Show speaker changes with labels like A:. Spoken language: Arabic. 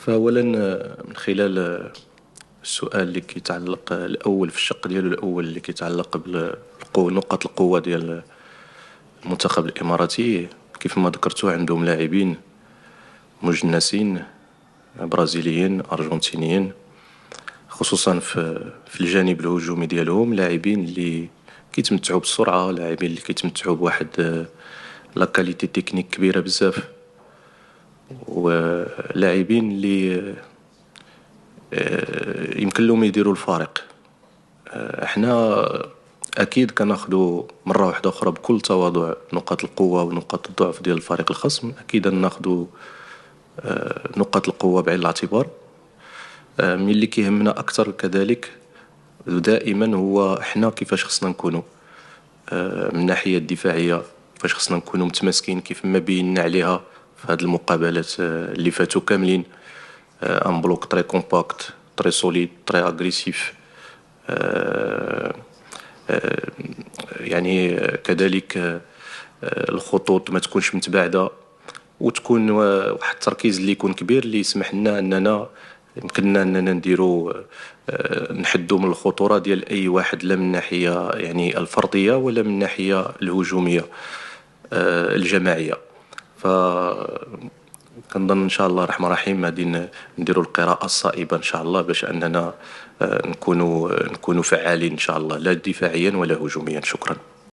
A: فأولا من خلال السؤال اللي كيتعلق الأول في الشق ديالو الأول اللي كيتعلق بنقاط القوة ديال المنتخب الإماراتي، كيف ما ذكرتو عندهم لاعبين مجنسين برازيليين أرجنتينيين، خصوصا في الجانب الهجومي ديالهم، لاعبين اللي كيتمتعوا بالسرعة، لاعبين اللي كيتمتعوا بواحد لا كاليتي تكنيك كبيرة بزاف، ولاعبين اللي يمكن لهم يديروا الفارق. احنا اكيد كناخذوا مره واحده اخرى بكل تواضع نقاط القوه ونقاط الضعف ديال الفريق الخصم، اكيد ناخذوا نقاط القوه بعين الاعتبار. من اللي كيهمنا اكثر كذلك دائما هو احنا كيفاش خصنا نكونوا من الناحيه الدفاعيه، كيفاش خصنا نكونوا متماسكين كيف ما بينا عليها في هذه المقابلات اللي فاتوا كاملين. ان بلوك تري كومباكت تري سوليد تري اغريسيف، يعني كذلك الخطوط ما تكونش متباعده، وتكون واحد التركيز اللي يكون كبير اللي يسمح لنا اننا يمكننا اننا نديروا نحدوا من الخطوره ديال اي واحد، لا من الناحيه يعني الفرديه ولا من الناحيه الهجوميه الجماعيه. ف كنظن ان شاء الله الرحمن الرحيم غادي نديروا القراءه الصائبه ان شاء الله باش اننا نكونوا فعالين ان شاء الله، لا دفاعيا ولا هجوميا. شكرا.